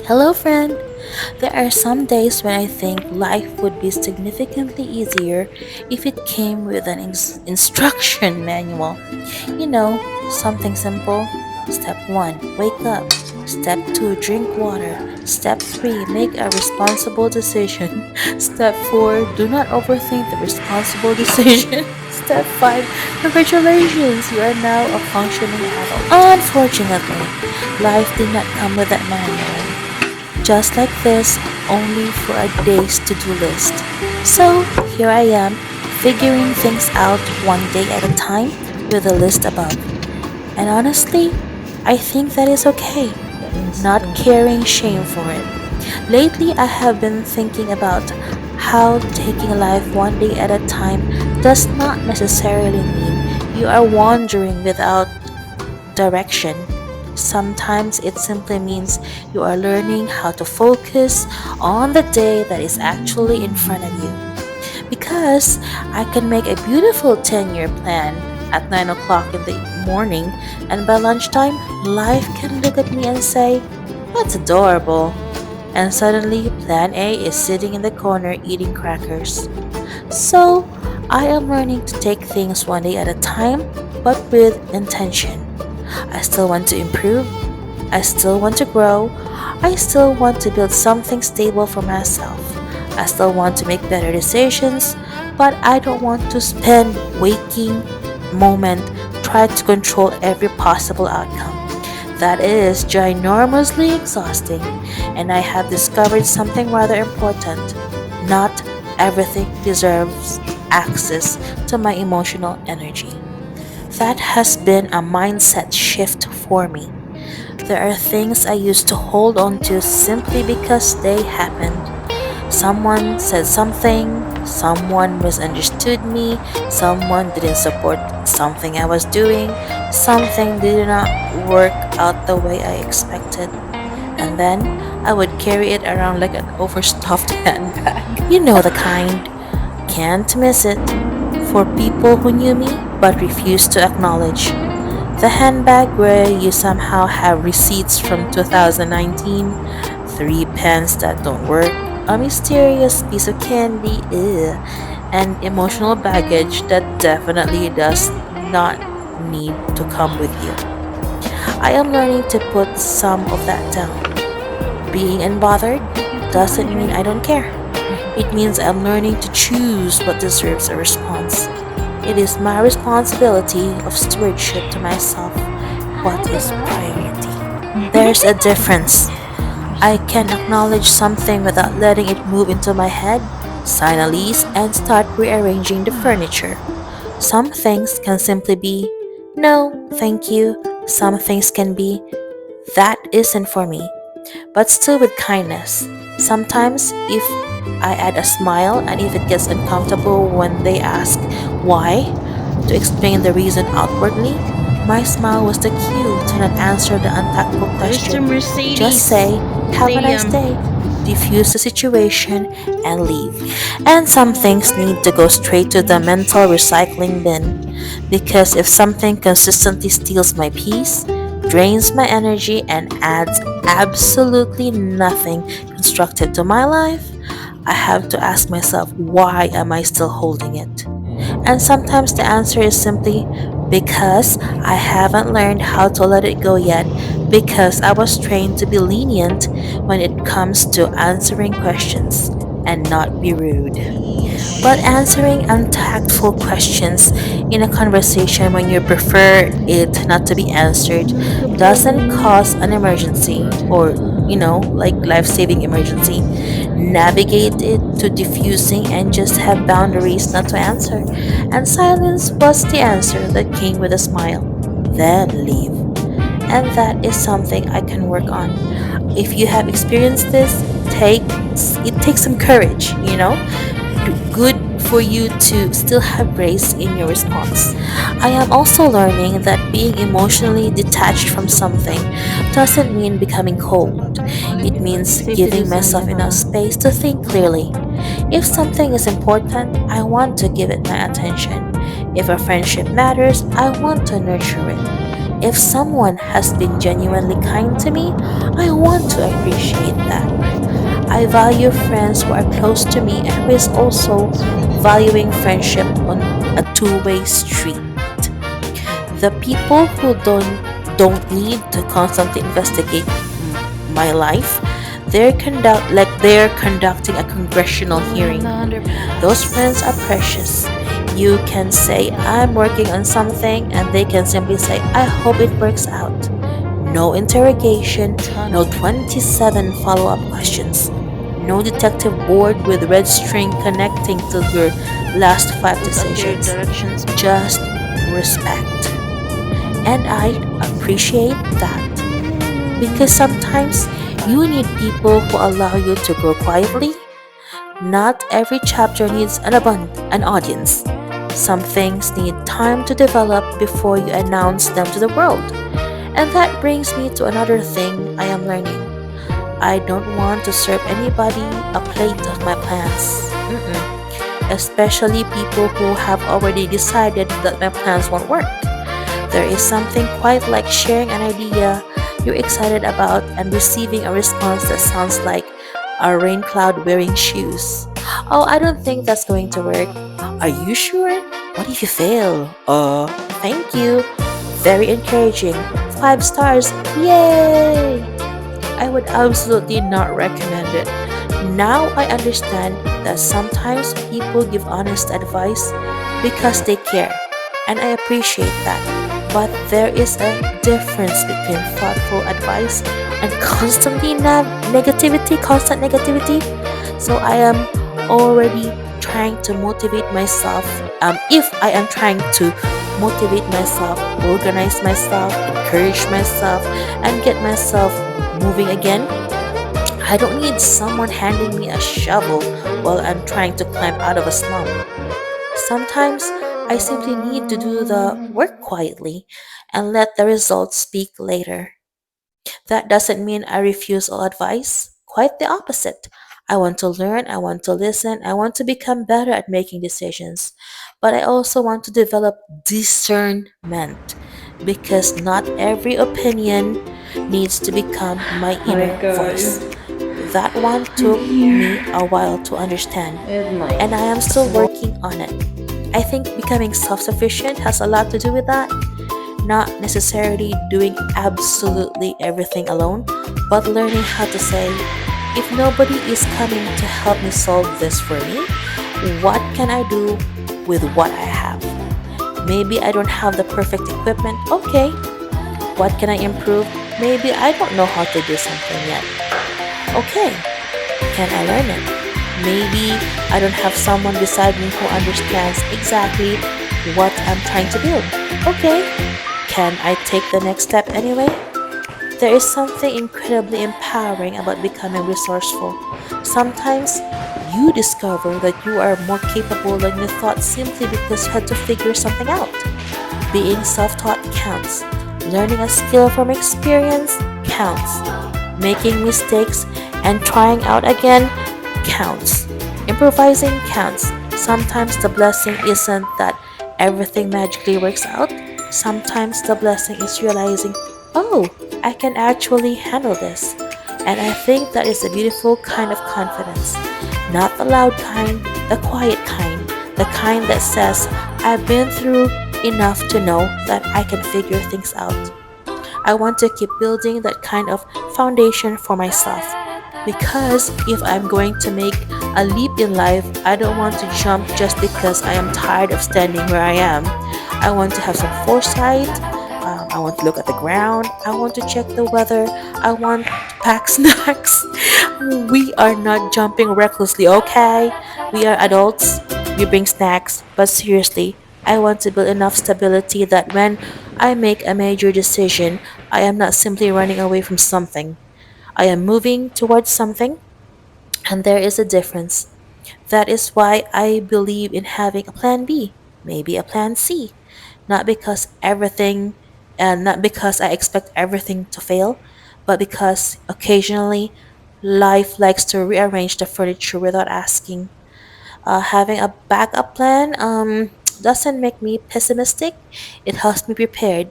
Hello, friend. There are some days when I think life would be significantly easier if it came with an instruction manual. Something simple. Step 1, wake up. Step 2, drink water. Step 3, make a responsible decision. Step 4, do not overthink the responsible decision. Step 5, congratulations, you are now a functioning adult. Unfortunately, life did not come with that manual. Just like this, only for a day's to do list. So here I am, figuring things out one day at a time with the list above. And honestly, I think that is okay, not carrying shame for it. Lately, I have been thinking about how taking life one day at a time does not necessarily mean you are wandering without direction. Sometimes it simply means you are learning how to focus on the day that is actually in front of you. Because I can make a beautiful 10-year plan at 9 o'clock in the morning, and by lunchtime, life can look at me and say, "That's adorable." And suddenly, plan A is sitting in the corner eating crackers. So, I am learning to take things one day at a time, but with intention. I still want to improve. I still want to grow. I still want to build something stable for myself. I still want to make better decisions, but I don't want to spend waking moment trying to control every possible outcome. That is ginormously exhausting, and I have discovered something rather important. Not everything deserves access to my emotional energy. That has been a mindset shift for me. There are things I used to hold on to simply because they happened. Someone said something, someone misunderstood me, someone didn't support something I was doing, something did not work out the way I expected. And then I would carry it around like an overstuffed handbag. You know the kind. Can't miss it. For people who knew me but refused to acknowledge. The handbag where you somehow have receipts from 2019, three pens that don't work, a mysterious piece of candy, and emotional baggage that definitely does not need to come with you. I am learning to put some of that down. Being unbothered doesn't mean I don't care. It means I'm learning to choose what deserves a response. It is my responsibility of stewardship to myself what is priority. There's a difference. I can acknowledge something without letting it move into my head, sign a lease, and start rearranging the furniture. Some things can simply be, "No, thank you." Some things can be, "That isn't for me," but still with kindness. Sometimes, if I add a smile and if it gets uncomfortable when they ask why, to explain the reason outwardly, my smile was the cue to not answer the untactful Mr. question. Just Mercedes, say, "Have a nice Liam. day," diffuse the situation, and leave. And some things need to go straight to the mental recycling bin. Because if something consistently steals my peace, drains my energy, and adds absolutely nothing constructive to my life, I have to ask myself, why am I still holding it? And sometimes the answer is simply because I haven't learned how to let it go yet, because I was trained to be lenient when it comes to answering questions and not be rude. But answering untactful questions in a conversation when you prefer it not to be answered doesn't cause an emergency or, like life saving emergency. Navigate it to diffusing and just have boundaries not to answer. And silence was the answer that came with a smile. Then leave. And that is something I can work on. If you have experienced this, it takes some courage, good for you to still have grace in your response. I am also learning that being emotionally detached from something doesn't mean becoming cold. It means Safety giving design myself enough level. space to think clearly. If something is important, I want to give it my attention. If a friendship matters, I want to nurture it. If someone has been genuinely kind to me, I want to appreciate that. I value friends who are close to me and who is also valuing friendship on a two-way street. The people who don't need to constantly investigate my life, they're conducting a congressional hearing. Those friends are precious. You can say I'm working on something and they can simply say I hope it works out. No interrogation, no 27 follow-up questions. No detective board with red string connecting to your last five decisions. Just respect. And I appreciate that because sometimes you need people who allow you to grow quietly. Not every chapter needs an audience. Some things need time to develop before you announce them to the world. And that brings me to another thing I am learning. I don't want to serve anybody a plate of my plans. Especially people who have already decided that my plans won't work. There is something quite like sharing an idea you're excited about and receiving a response that sounds like a rain cloud wearing shoes. Oh, I don't think that's going to work. Are you sure? What if you fail? Thank you. Very encouraging. 5 stars. Yay! I would absolutely not recommend it. Now I understand that sometimes people give honest advice because they care, and I appreciate that. But there is a difference between thoughtful advice and constant negativity. So I am already trying to motivate myself. If I am trying to motivate myself, organize myself, encourage myself, and get myself moving again, I don't need someone handing me a shovel while I'm trying to climb out of a slump. Sometimes I simply need to do the work quietly and let the results speak later. That doesn't mean I refuse all advice. Quite the opposite. I want to learn, I want to listen, I want to become better at making decisions. But I also want to develop discernment because not every opinion needs to become my Hi inner voice. guys, That one I'm took me here a while to understand, with my and I am still small. working on it. I think becoming self sufficient has a lot to do with that, not necessarily doing absolutely everything alone, but learning how to say, if nobody is coming to help me solve this for me, what can I do with what I have? Maybe I don't have the perfect equipment. Okay, what can I improve? Maybe I don't know how to do something yet. Okay, can I learn it? Maybe I don't have someone beside me who understands exactly what I'm trying to build. Okay, can I take the next step anyway? There is something incredibly empowering about becoming resourceful. Sometimes you discover that you are more capable than you thought simply because you had to figure something out. Being self taught counts. Learning a skill from experience counts. Making mistakes and trying out again counts. Improvising counts. Sometimes the blessing isn't that everything magically works out. Sometimes the blessing is realizing, oh, I can actually handle this. And I think that is a beautiful kind of confidence. Not the loud kind, the quiet kind, the kind that says, I've been through enough to know that I can figure things out. I want to keep building that kind of foundation for myself. Because if I'm going to make a leap in life, I don't want to jump just because I am tired of standing where I am. I want to have some foresight. I want to look at the ground. I want to check the weather. I want to pack snacks. We are not jumping recklessly, okay? We are adults. We bring snacks. But seriously, I want to build enough stability that when I make a major decision, I am not simply running away from something. I am moving towards something, and there is a difference. That is why I believe in having a plan B, maybe a plan C. Not because everything, and not because I expect everything to fail, but because occasionally life likes to rearrange the furniture without asking. Having a backup plan doesn't make me pessimistic, it helps me prepared.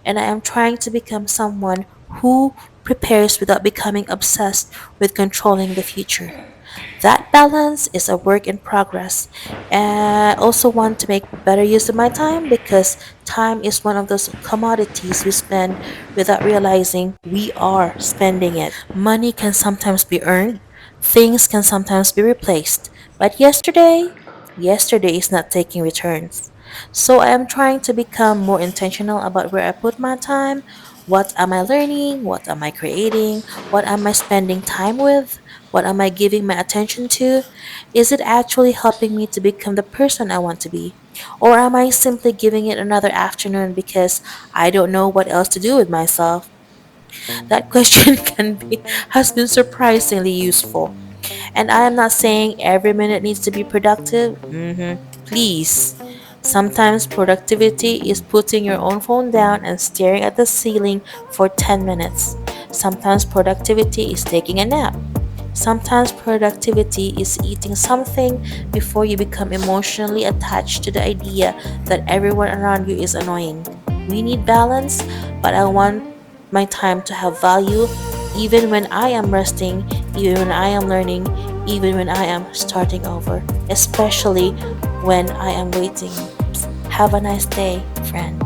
and I am trying to become someone who prepares without becoming obsessed with controlling the future. That balance is a work in progress. And I also want to make better use of my time because time is one of those commodities we spend without realizing we are spending it. Money can sometimes be earned, things can sometimes be replaced, but yesterday is not taking returns. So I am trying to become more intentional about where I put my time. What am I learning? What am I creating? What am I spending time with? What am I giving my attention to? Is it actually helping me to become the person I want to be? Or am I simply giving it another afternoon because I don't know what else to do with myself? That question has been surprisingly useful. And I am not saying every minute needs to be productive. Please. Sometimes productivity is putting your own phone down and staring at the ceiling for 10 minutes. Sometimes productivity is taking a nap. Sometimes productivity is eating something before you become emotionally attached to the idea that everyone around you is annoying. We need balance, but I want my time to have value even when I am resting, even when I am learning, even when I am starting over, especially when I am waiting. Have a nice day, friend.